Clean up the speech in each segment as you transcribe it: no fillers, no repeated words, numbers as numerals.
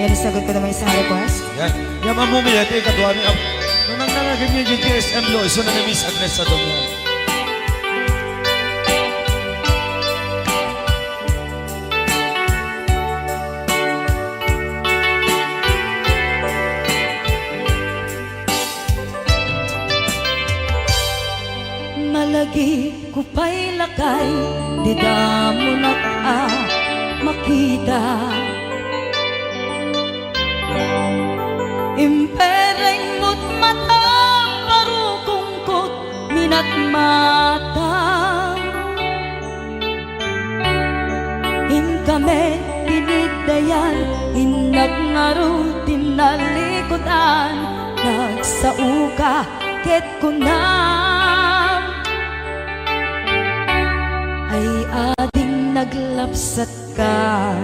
Yan, sagot ko naman isang request. Yan. Yan mamumili. Ito yung kadwa niya. Nung nangnangagin niya yung GSM lo, iso na ni Miss Agnes sa doon. Malagi ko pa'y lakay, di da mo na makita. Impereng mo't mata, parukungkot minat mata. Kami pinigdayan, inagnaro tinalikutan, nagsauka ket kunam ay ading naglapsat ka.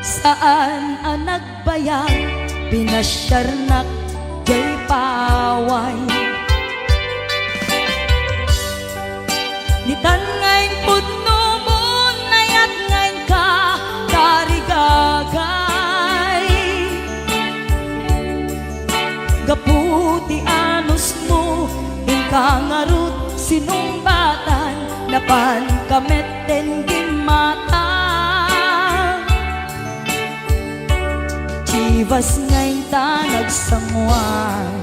Saan ang nagbayag, pinasyarnak jay paway. Nitan ngayon pudno mo, nayat ngayon ka karigagay. Gaputi anos mo, ingkangarut sinumbatan, napan kameten gimata. Chivas ngayon ta nagsangwan,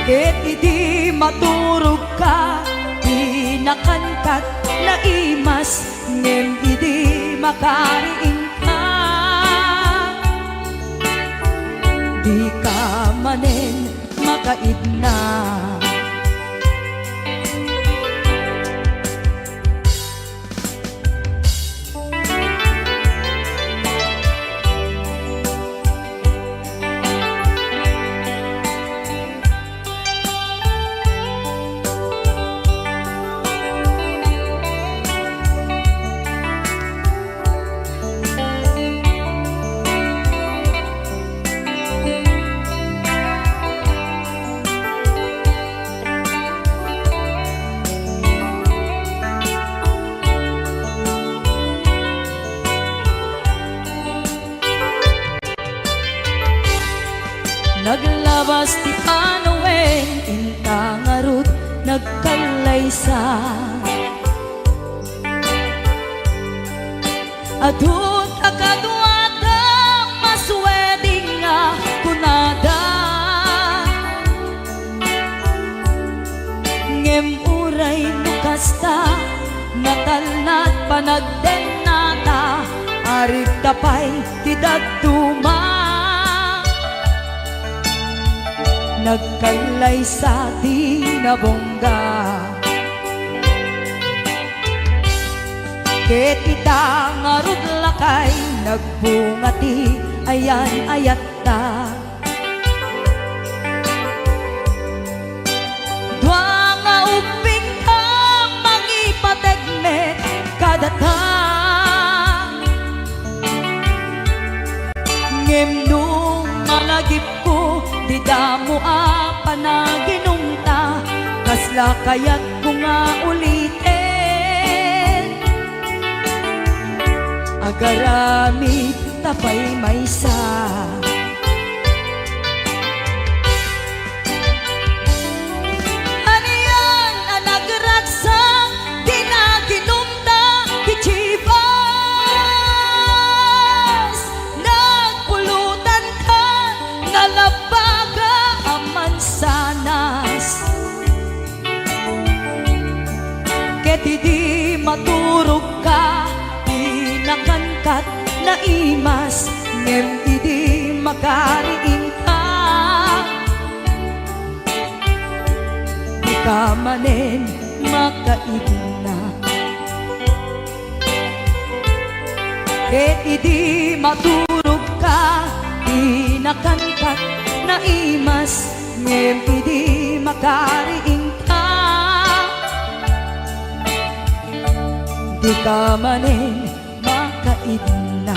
ket idi maturog ka, di nakankat na imas, ngem idi makariing ka. Di ka manen makaidna. Naglabas ti panawen, intangarut nagkalaysa. Adut akadwada masweding nga kunada. Ngem uray nukasta, natalnat panagdenata, arit tapay tidagtuma. Nagkalay sa tinabongga, ket itangarud lakay, nagbungati ayan ayatta. Dua nga uping ka mangipategmet kadata, ngem nung malagip ko, di damo panaginumta, kasla kaya't ko nga ulitin. Agarami tapay maysa, aniyan ang nagragsak, di naginumta, di chivas. Nagpulutan ka, nalabaga sanas, ket idi maturog ka, di nakankat na imas, ngem idi makariing ka. Di ka manen makaibna, ket idi maturog ka, di nakankat na imas, ngem idi makariing ka di ka manin makaidna.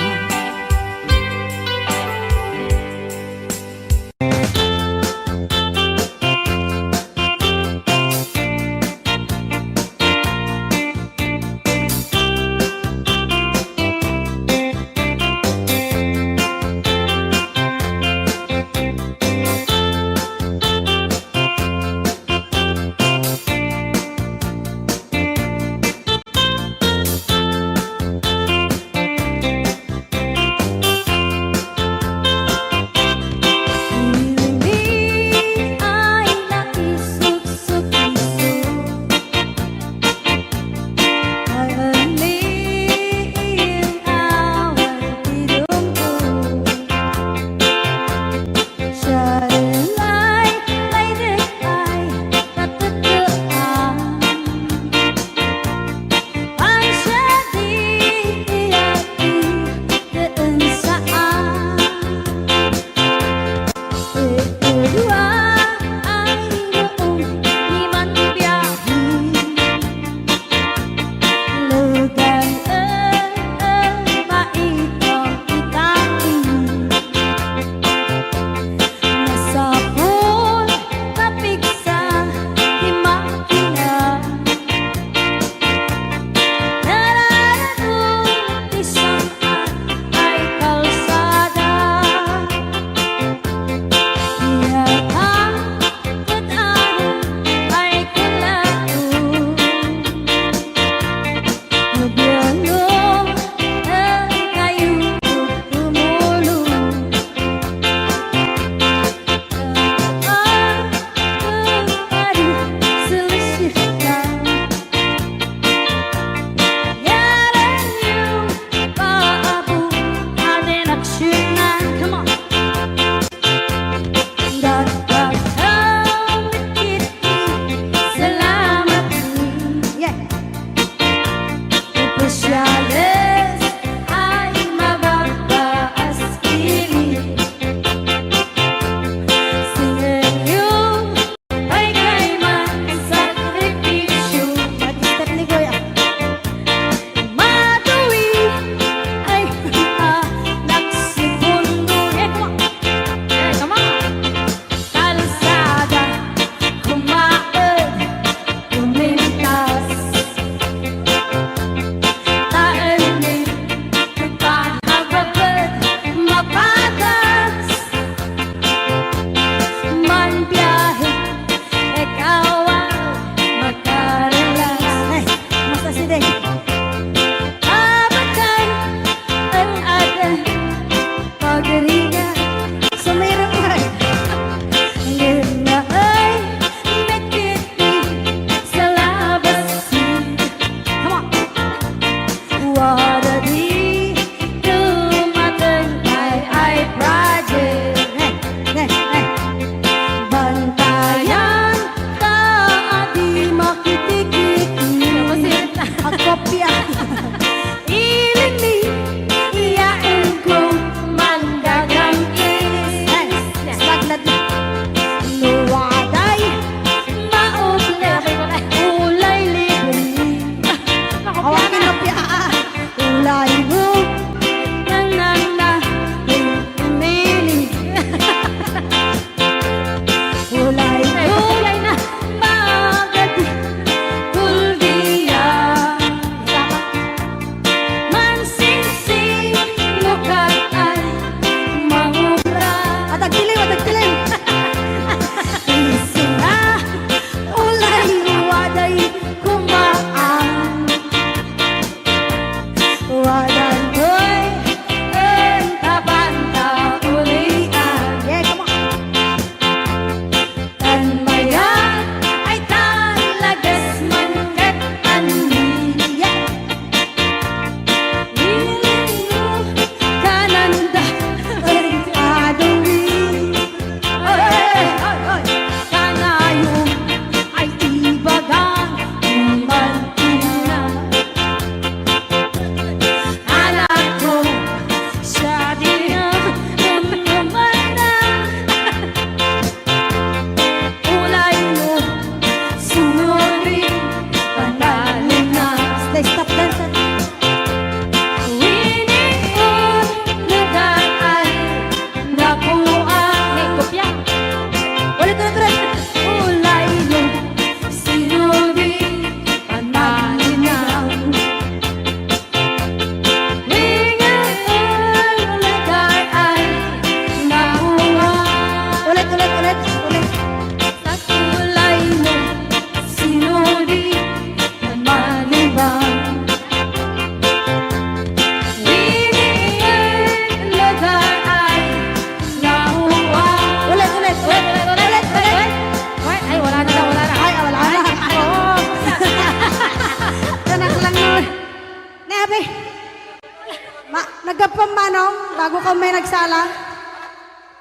bago ka may nagsala,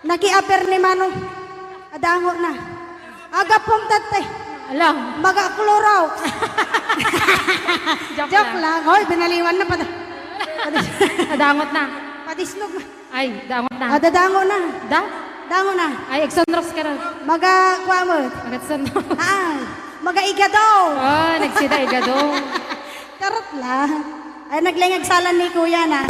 naki-aper ni Manong. Adango na. Aga pong tatay. Alam. Mag-akluraw. Joke lang. Hoy, binaliwan na pa. Adangot na. Padisnog na. Ay, dangot na. Dadango na. Da? Dango na. Ay, Exonrox ka rin. Maga-kuha mo. Magatsan mo. Maga-igadaw. Oh, nagsida igado. Charot lang. Ay, naglingag salan ni Kuya na.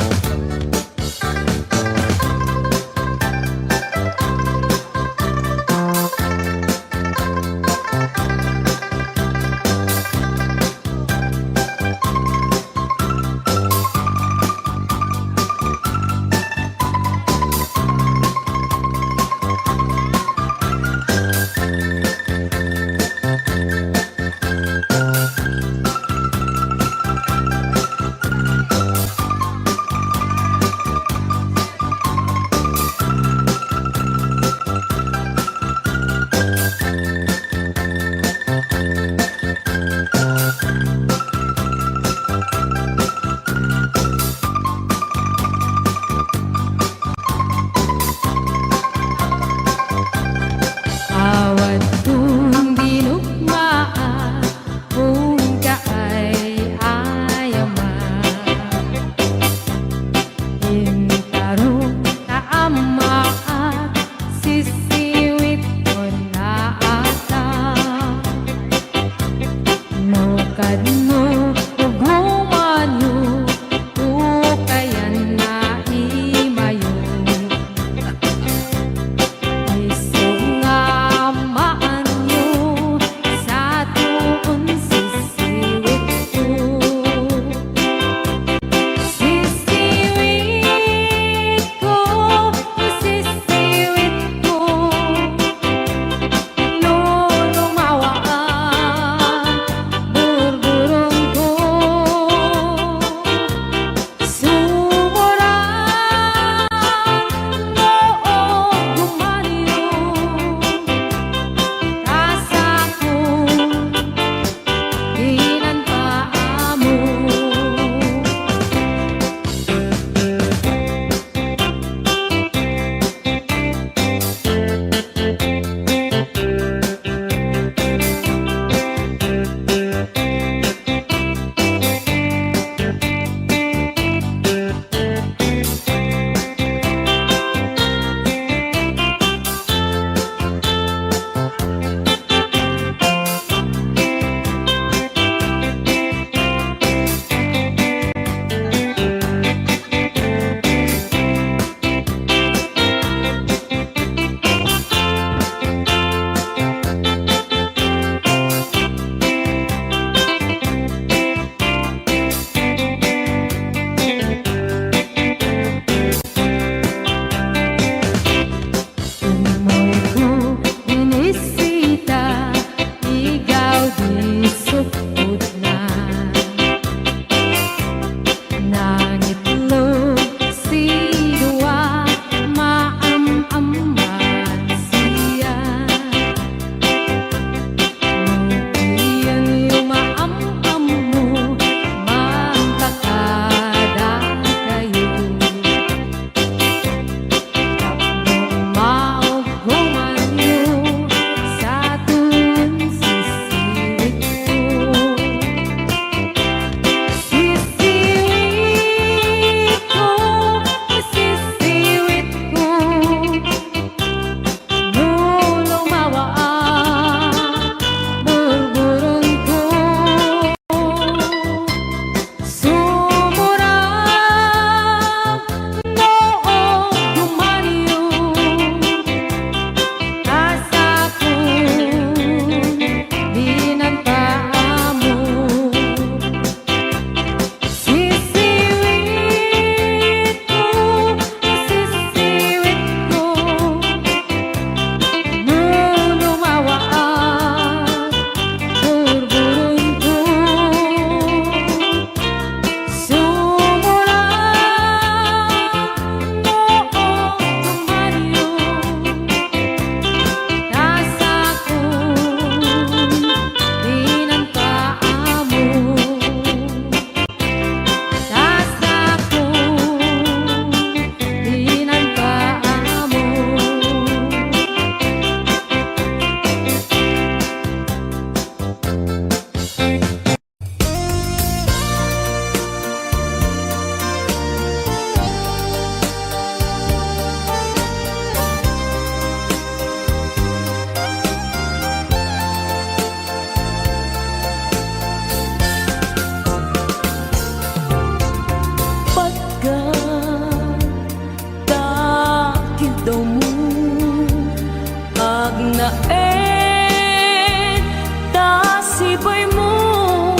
naen tasibay mo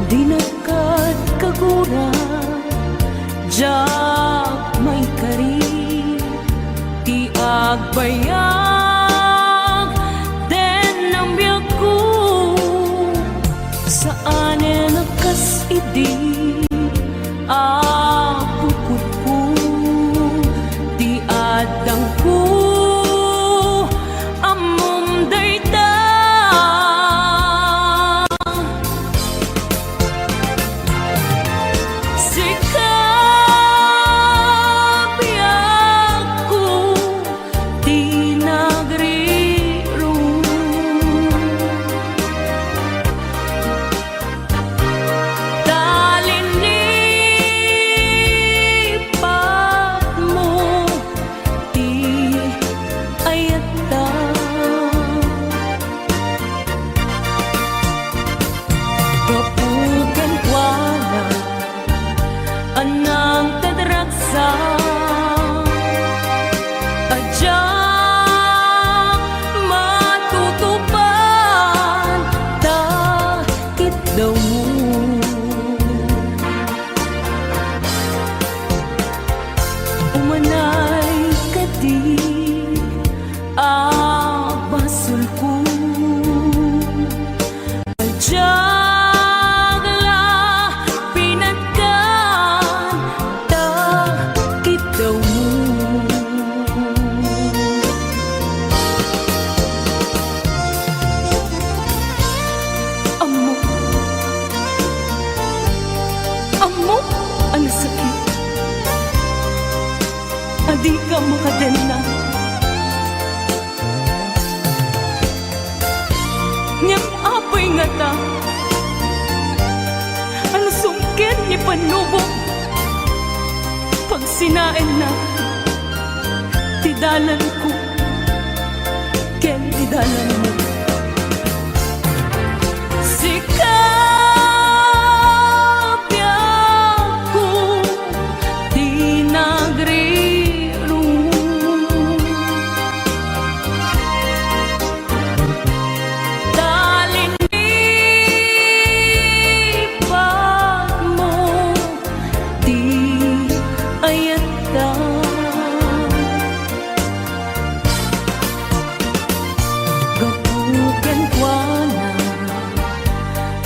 di nakat kagura jak may kari ti agbayag den ang biyak ko saan nakas idi apukot ko di adang ko amom dayta sikap biyak ko di nagriro talinipat mo di ayata kapugan wala anang tadragsa adyak matutupan takit daw mo umanay ka di basul ko adyak la pinagkan takit daw mo amo amo ang sakit adi ka makadena niyang apay nga ta ang sungkit ni panubo pag sinain na tidalan ko ken tidalan mo sikap biyak ko di nagriro talinipat mo di ayata gapugan kuana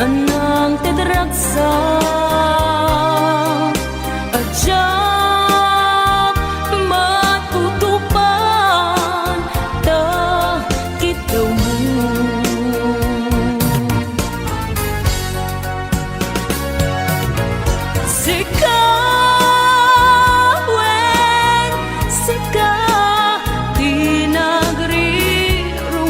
anang tedragsa adyak matutupan takit daw mo sikawen sika di nagriro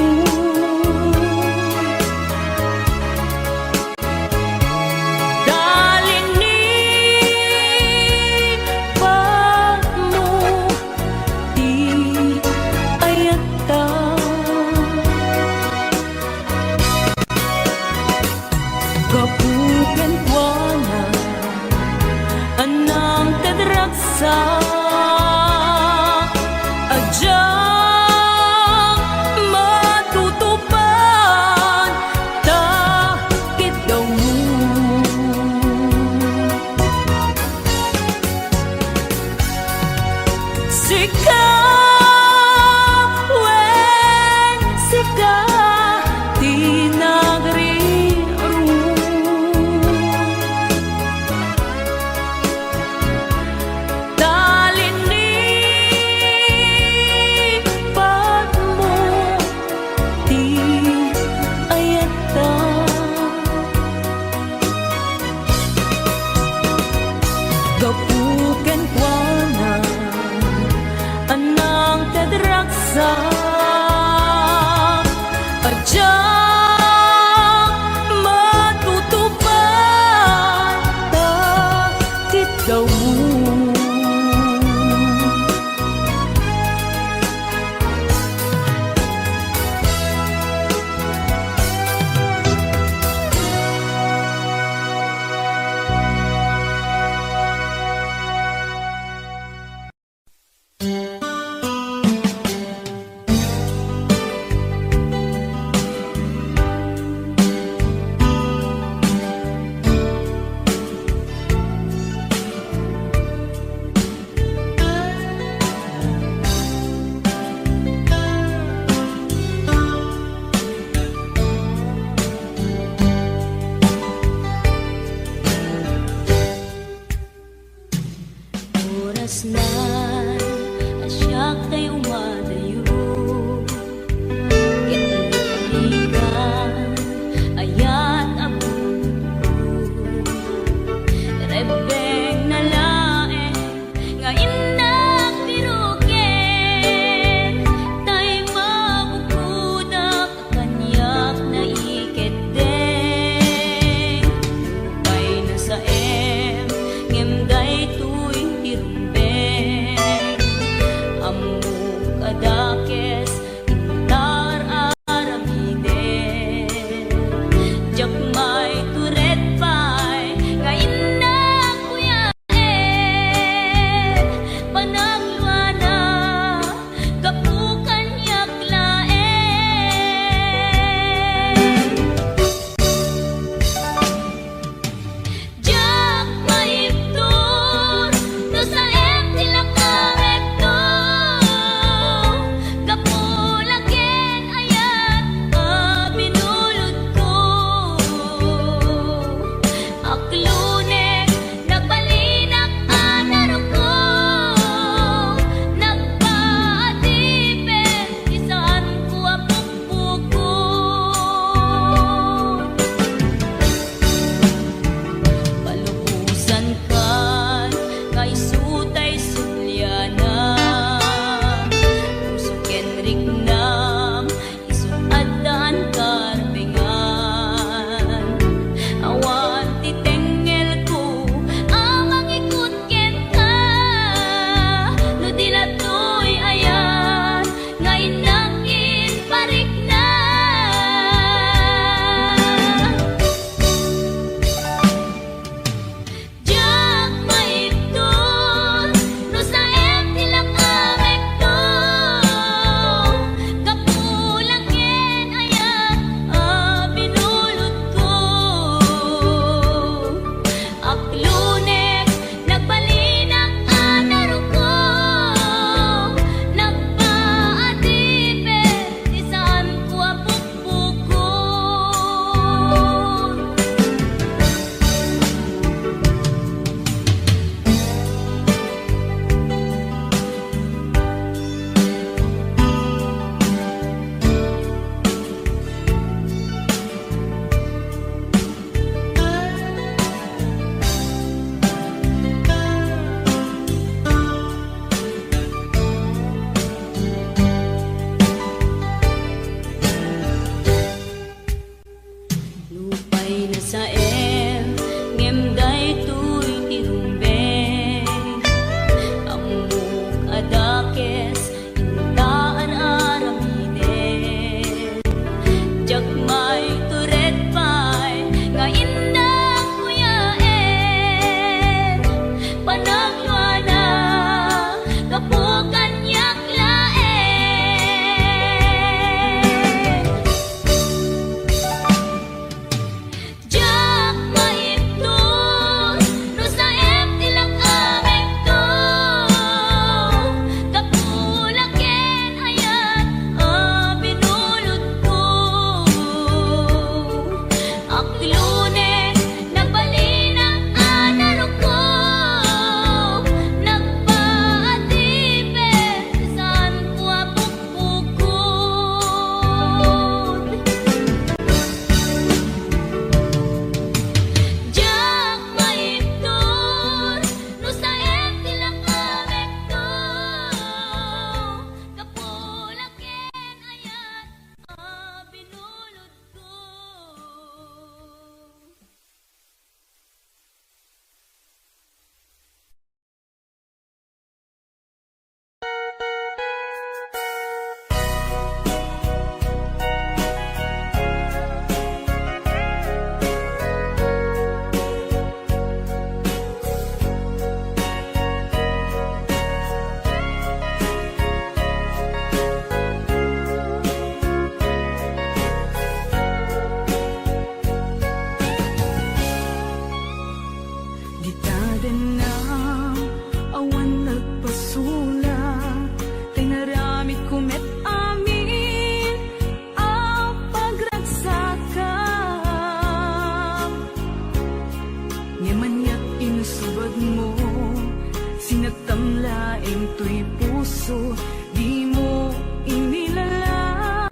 to'y puso, di mo inilala,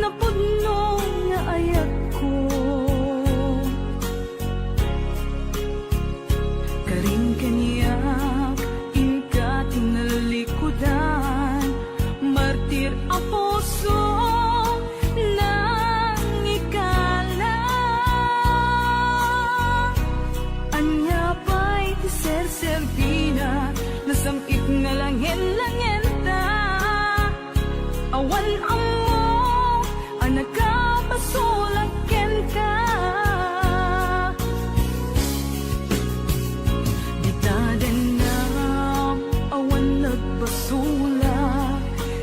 napudno nga ayat ko. Karing kaniyak, inka tinalikudan, martir ang puso, nang ikala. Anya pa'y tiser-serbina, nasamit nga langin-langin ta. Awan ang mo, anak ka, pasulagyan ka. Di tadanam, awan nagbasula,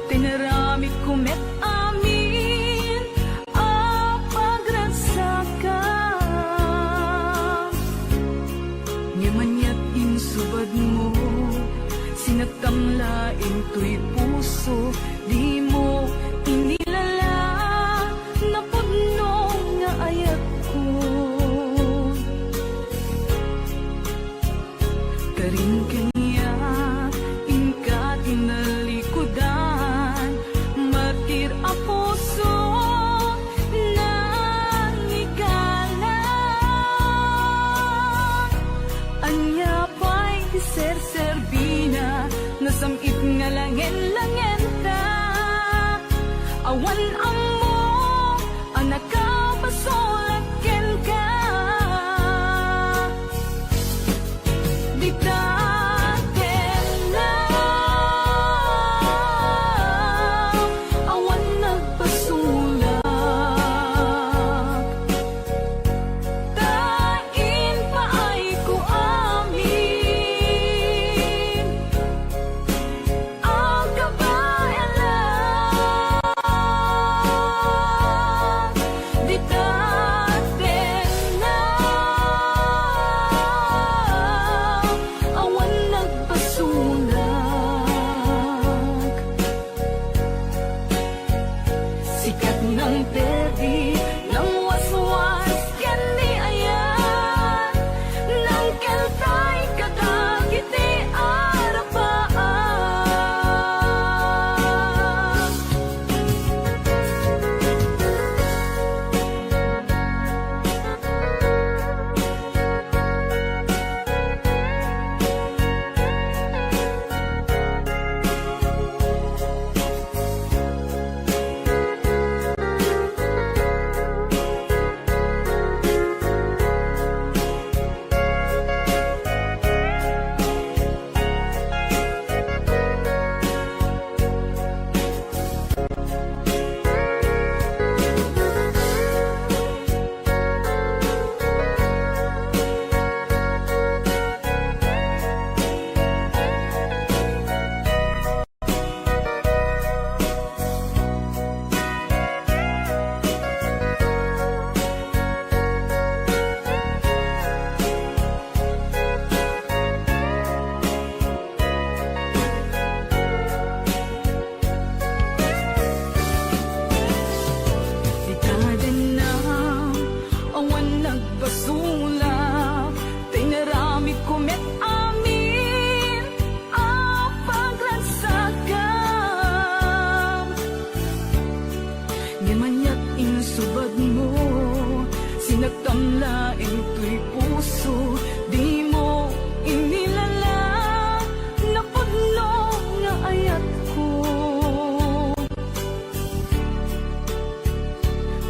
tinarami kumet amin, apagransakan. Nyamanyat insubad mo, sinatamlain to'y puso, di mo inilala, napudno nga ayat ko. Karing kanya, inka tinalikudan, martir ang puso, nang ikala. Anya pa'y tiser-serbina, nasamit nga langin-langin ta. Awan ang mo, anak ka, pasulagyan ka. Di taten na, awan nagpasulag. Tain pa ay ko amin, ang kabayan lang. Di taten na, awan nagpasulag. Sikat ng perdi, ng waswas, kandi ayan, ng keltay kadagiti arapaan. Di tadanam, awan nagbasula, tinarami kumet amin, apagransakan. Nyamanyat insubad mo, sinagtamlain to'y puso, di mo inilala, napudno nga ayat ko.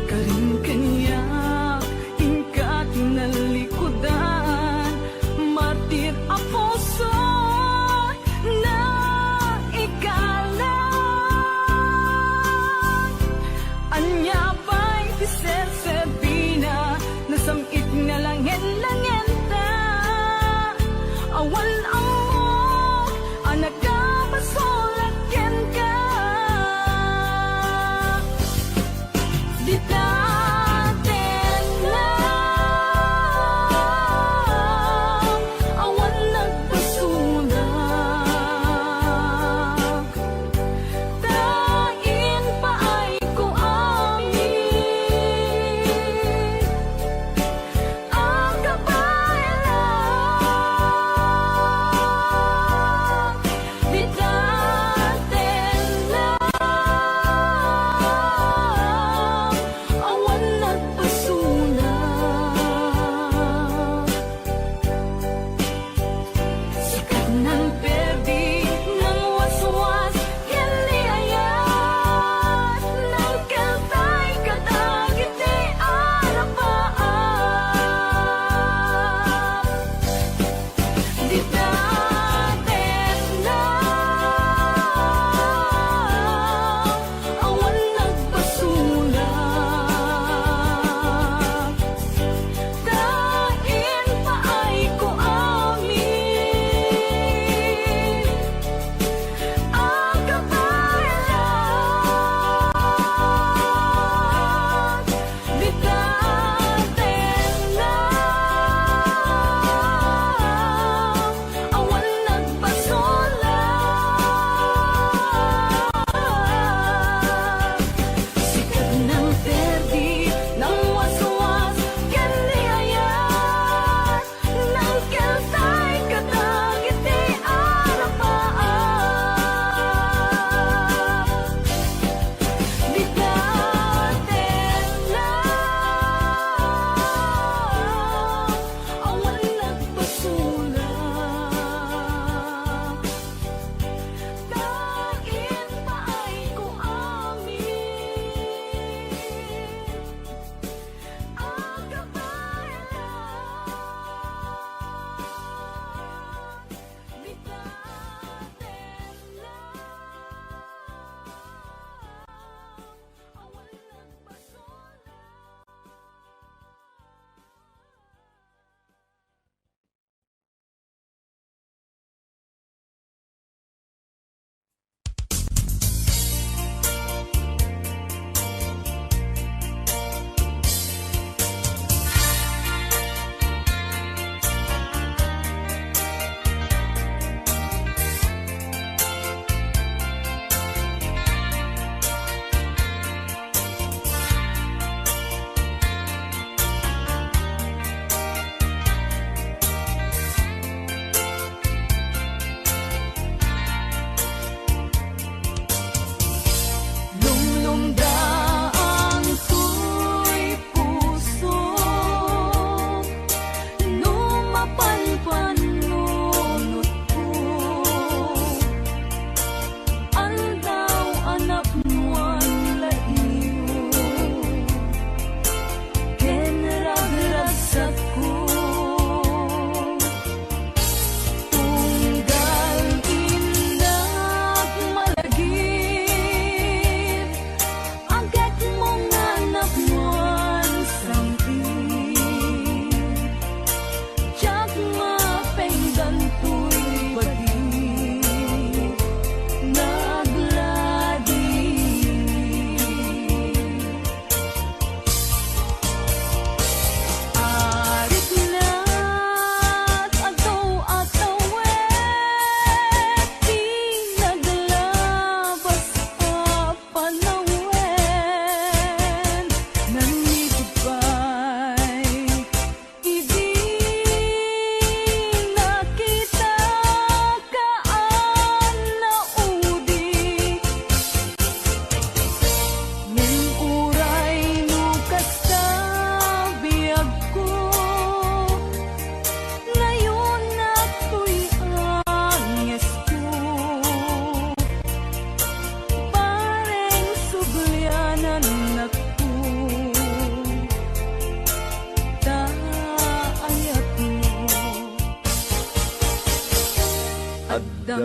Karing kanya, inka tinalikudan, martir ang puso, na ikala. Anya pa'y tiser-serbina, nasamit nga lang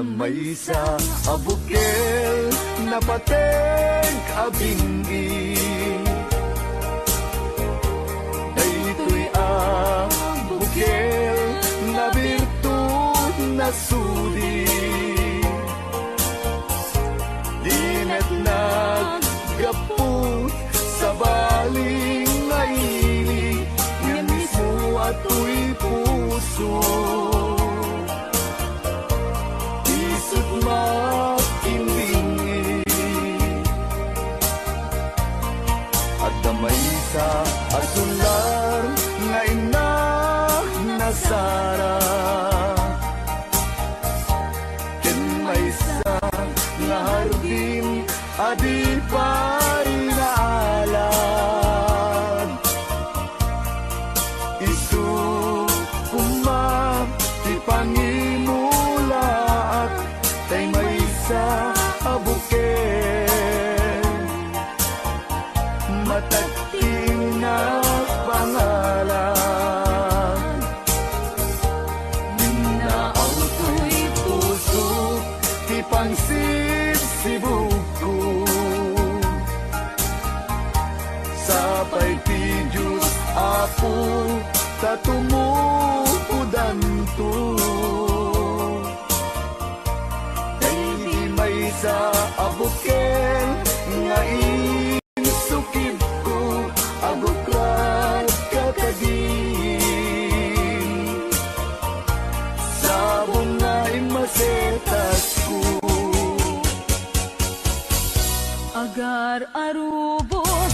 Damay sa abukel na pateng abinggi Daytoy abukel na birtud na sudi Dinet naggaput sa baling ngaili Nga mismo ato'y puso Isut makimbingi At damay sa asular nga ina nasara Ken may sa nga hardin adi parinaalan Isu kuma ti pangimulaak tay may sa abuken matagting na pangalan Minaaw to'y puso ti pangsisibuko Sapay ti Diyos Apo tatumuudan to Kay di may sa abuken nga insukib ko abukrat kakadin Sabong nga imasetas ko Agar arubos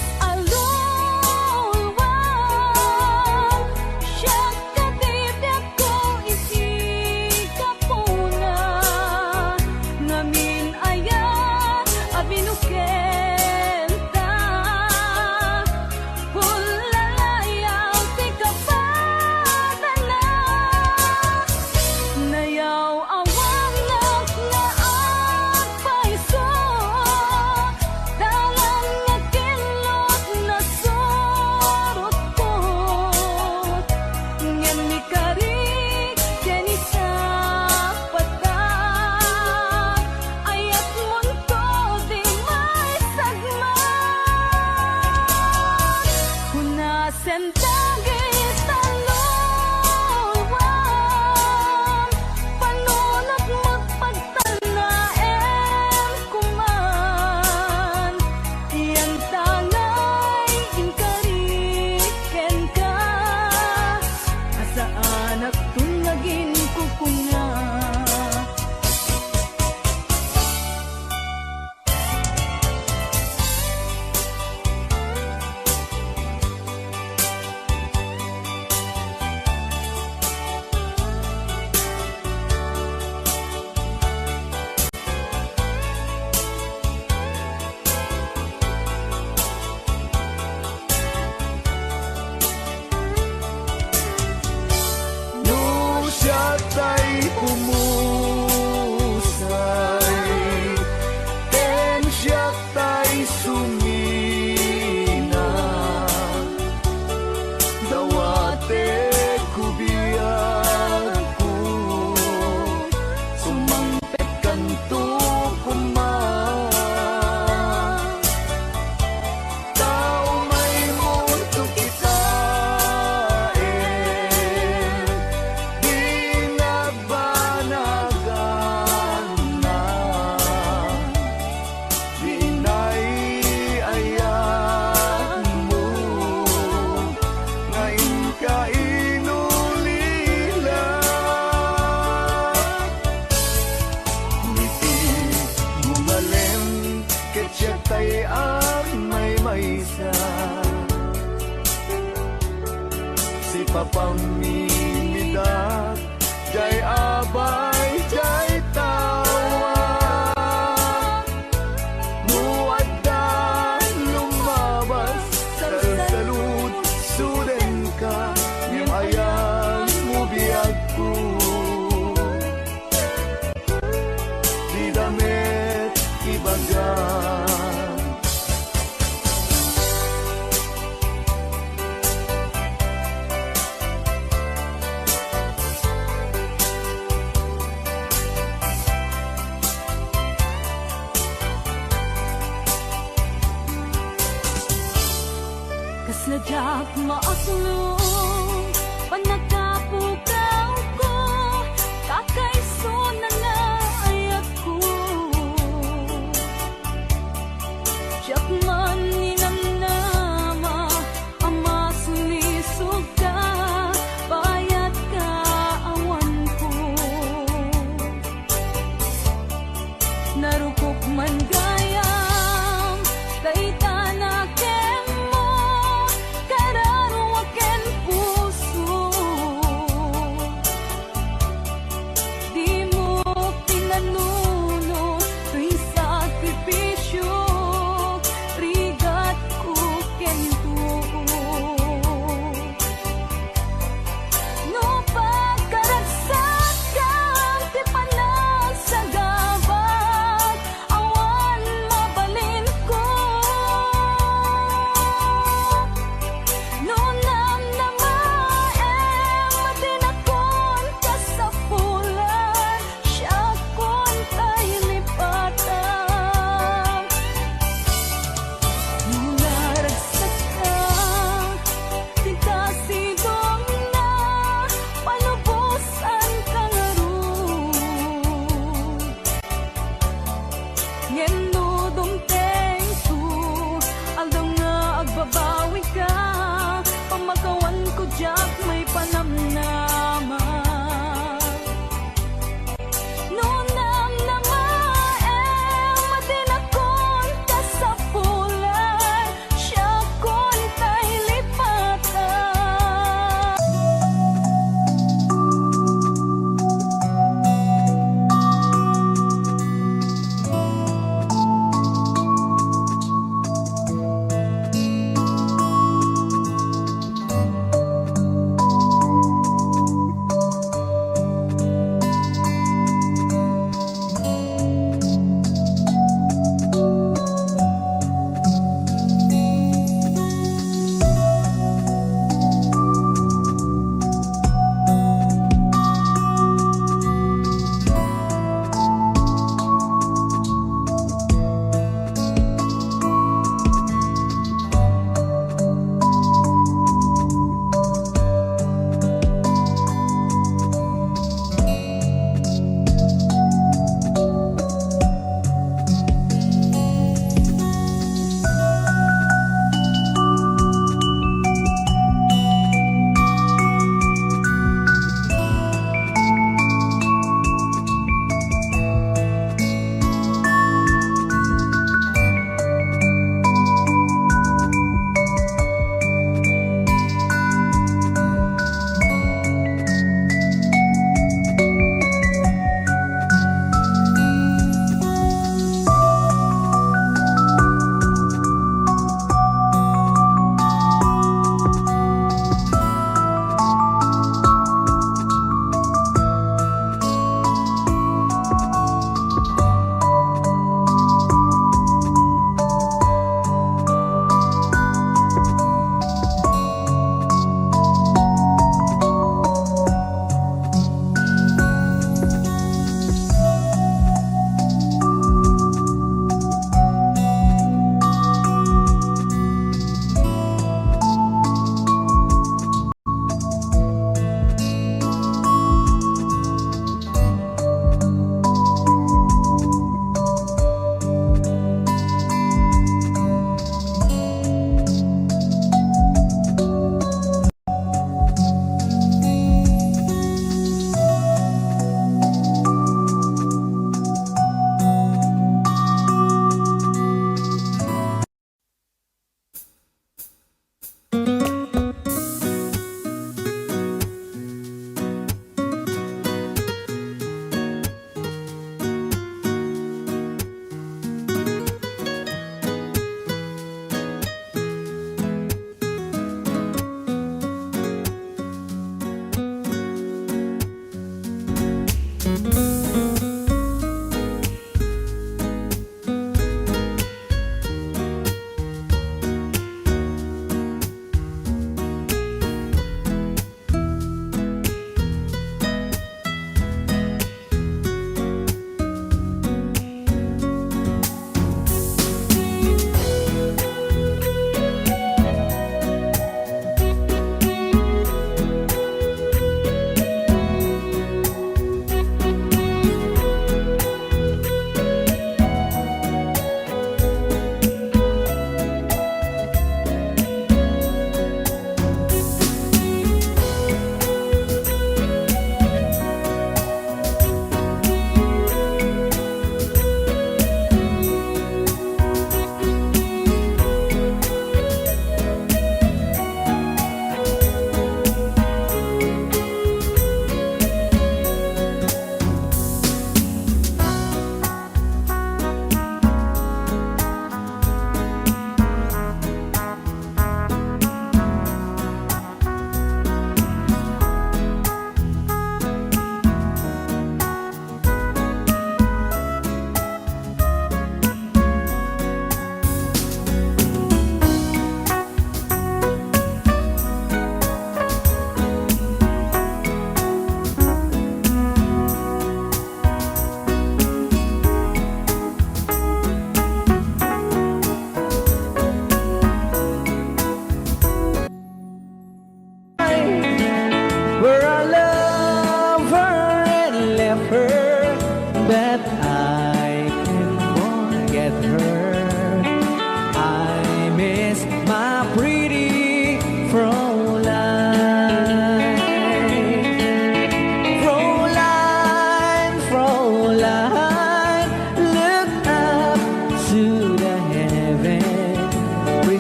alulwang Siya katibyak ko isikapuna Ngamin ayan abinukenta Hulalayaw ti kapadala Nayaw awang naklaan paiso Dalang nga kilot na sorot ko Ngem ni karik ken isa pata Ayat munto di may sagman Hunasen dagit talulwang Panunot magpagtanaem kuman Iyan tangay inkariken ka Asaan at tungagin kukunga No siya tay pumusay Ten siya tay sumina Dawate kubiyag ko Sumangpet kanto kuman Tao may mundo kita Di nagbanagan na Di naiayan mo Ngayon ka inulila Ngiti gumalem Ketya tay may maysa Si papang mimidak Jay abay, jay tawa Muaddan lumabas Salsalud, suden ka Ngem ayan mo biyag ko Di damit ibagan Nadyak maasulong panakapukaw ko kakaiso na nga ayak ko Siyak man ninamnama ama sulisog ka payat ka awan ko narukop man gayam kay tanaken mo kararo aken puso di mo pinanuno tuwing sakripisyo rin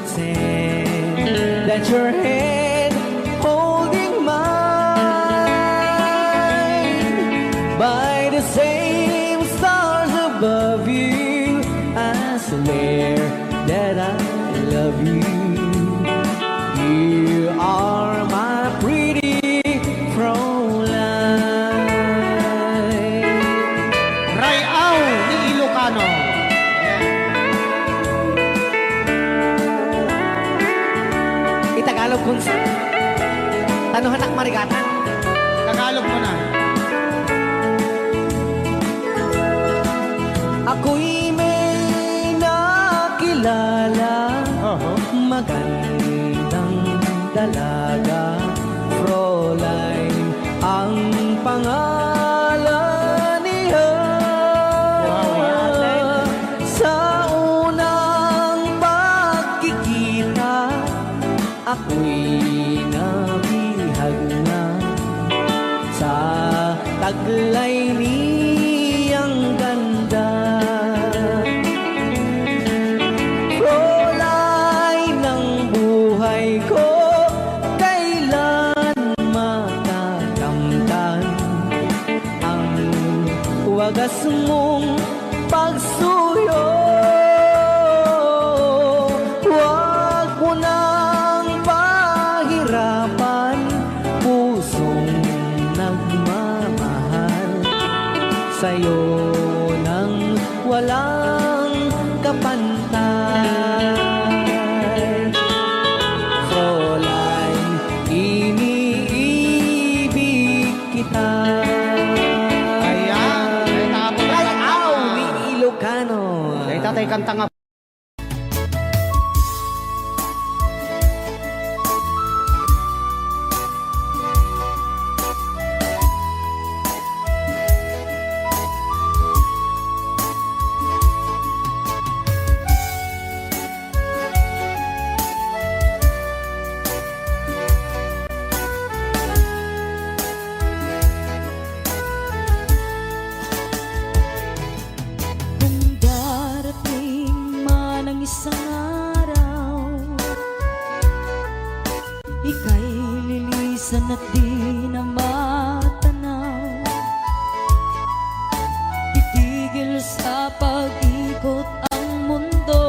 pretend that your hand holding mine by the same stars above you. I swear that I love you. You are my pretty Fräulein. Rayaw ni Ilocano. Itagalog kung sa tanuhan ak marigatan. Tagalog mo na. Ako'y may nakilala, magandang dalaga, Fräulein ang pangalan niya. Sa unang pagkikita, ako'y nabihag na sa taglay niyang ganda. Fräulein ng buhay ko, kailan matatamtan ang wagas mong pagsuyo. Huwag mo nang pahirapan pusong nagmamahal sa'yo nang walang kapantay. Fräulein, iniibig kita. Ayan. Rayaw ni Ilocano. Ay, tatay kanta nga. Kung darating man ang isang araw, ika'y lilisan at di na matanaw. Titigil sa pag-ikot ang mundo,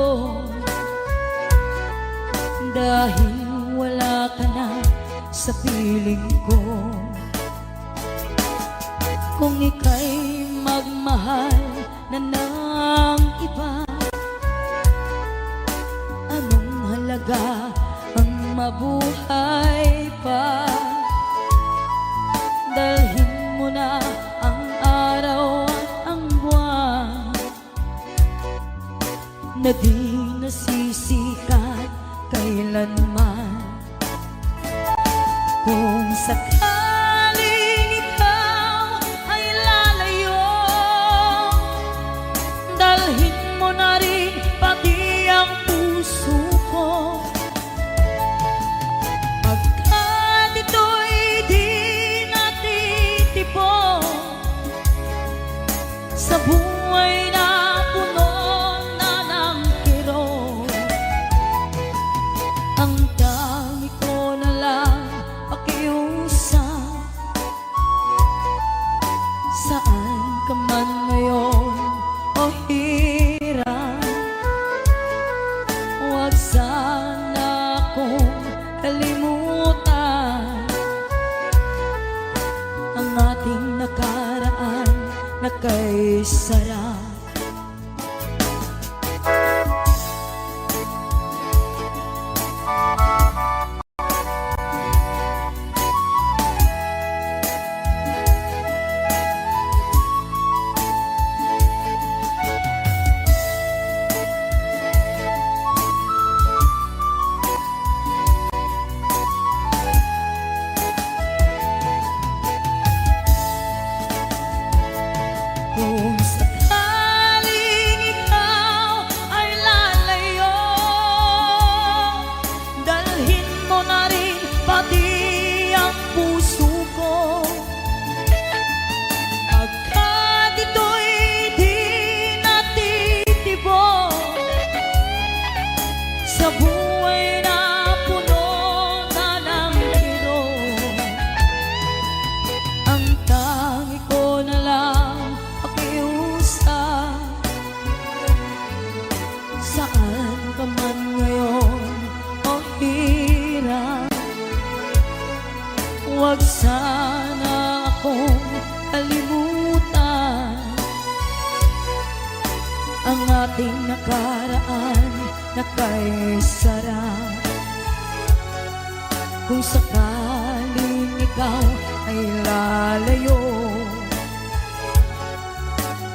dahil wala ka na sa piling ko. Kung ika'y magmahal na ng iba, anong halaga ang mabuhay pa? Dalhin mo na ang araw at ang buwan na di nasisikat kailanman. Kung sakaling ikaw ay lalayo, dalhin mo na rin pati ang puso ko. Pagkat ito'y di natitipon sa buhay na puno na ng kirot. Ang dami ko na lang pakiusap, saan ka man ngayon o hirap, huwag sana akong kalimutan ang ating nakaraan na kay sarap. Kung sakaling ikaw ay lalayo, dalhin mo na rin pati ang puso ko. Pagkat ito'y di natitibok sa buhay ay napuno na ng kirot. Ang tangi ko na lang pakiusap, saan ka man ngayon o hirap, huwag sana akong kalimutan ang ating nakaraan na kay sarap. Kung sakaling ikaw ay lalayo,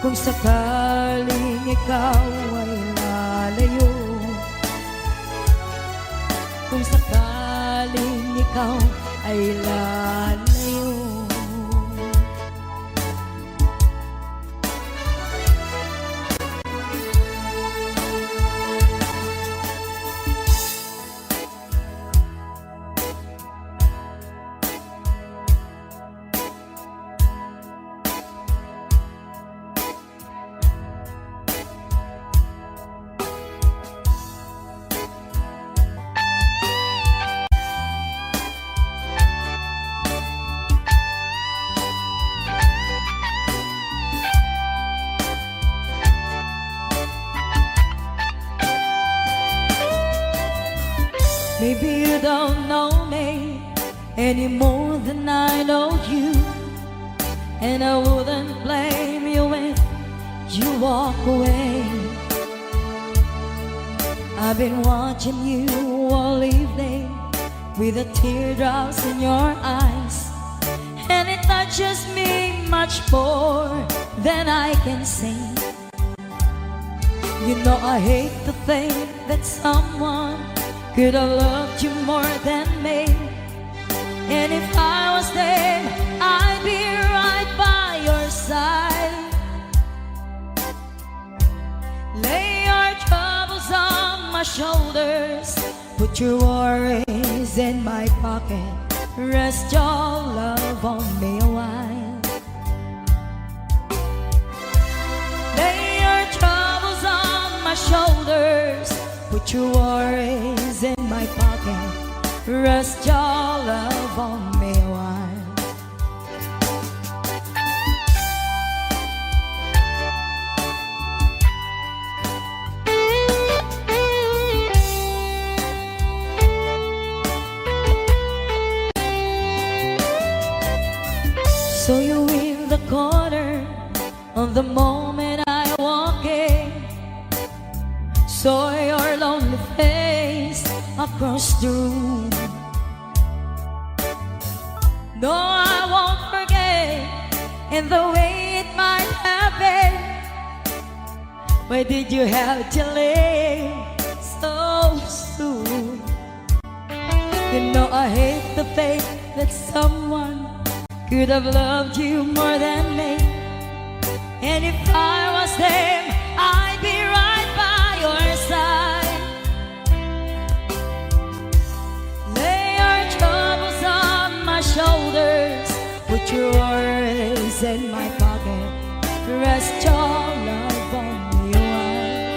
kung sakaling ikaw ay lalayo, kung sakaling ikaw ay lalayo. Maybe you don't know me any more than I know you, and I wouldn't blame you if you walk away. I've been watching you all evening with the teardrops in your eyes, and it touches me much more than I can say. You know I hate to think that someone could have loved you more than me, and if I was there, I'd be right by your side. Lay your troubles on my shoulders, put your worries in my pocket, rest your love on me a while. Lay your troubles on my shoulders, put your worries in my pocket, rest your love on me a while. So you in the corner of the moment I walk in, saw your lonely face across the room. No, I won't forget in the way it might have been. Why did you have to leave so soon? You know I hate the faith that someone could have loved you more than me, and if I was them, I'd be right by your side. Lay your troubles on my shoulders, put your worries in my pocket, rest your love on me a while.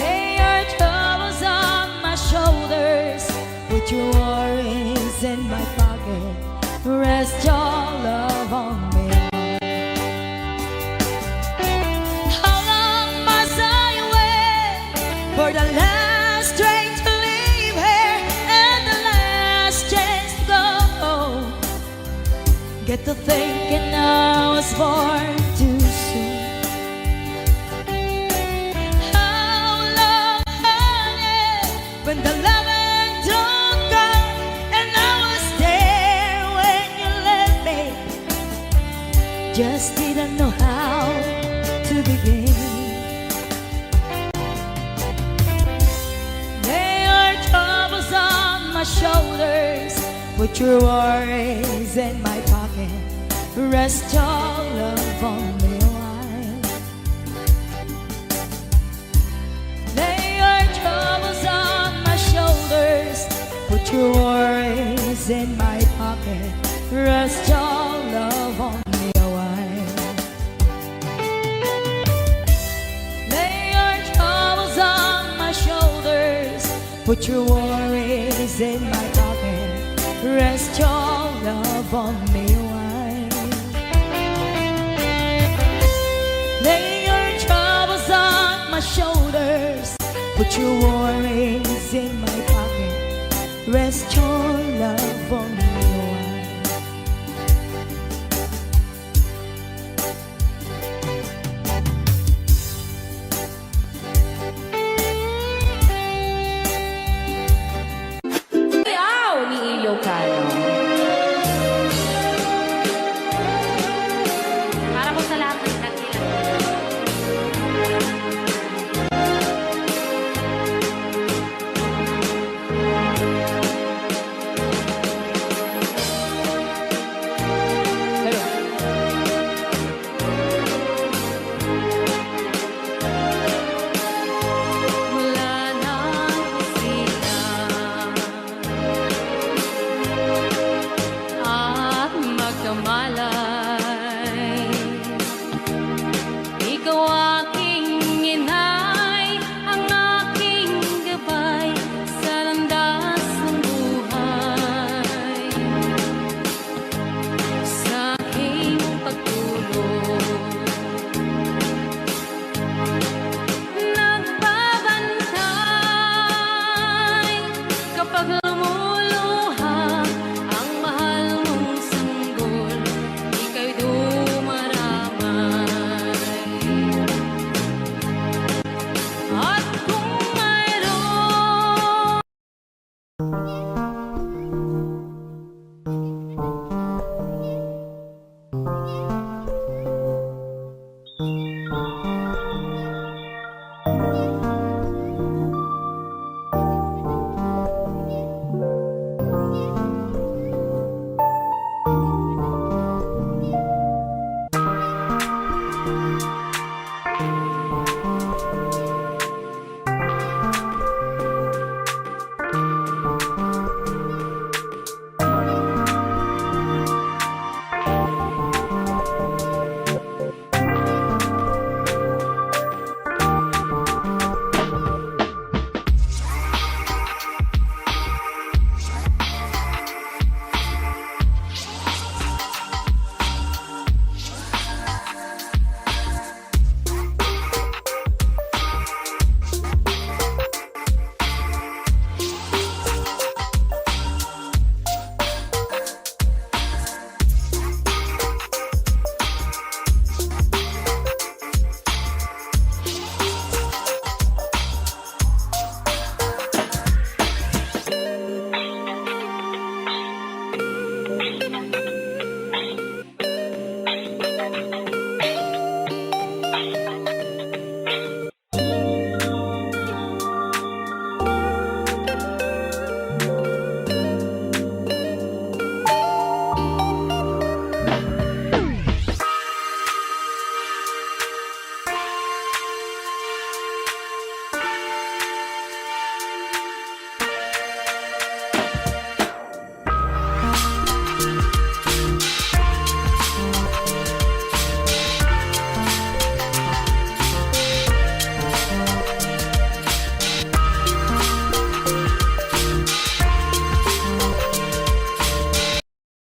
Lay your troubles on my shoulders, put your worries in my pocket, rest your love on me a while. How long must I wait for the last train to leave here and the last chance to go? Get to thinking I was born too soon. How long, honey, when the loving don't come, and I was there when you left me, just didn't know how to begin. Lay your troubles on my shoulders, put your worries in my pocket, rest your love on me a while. Lay your troubles on my shoulders, put your worries in my pocket, rest your love on me a while. Lay your troubles on Put your worries in my pocket. Rest your love on me, wine. Lay your troubles on my shoulders. Put your worries in my pocket. Rest your love on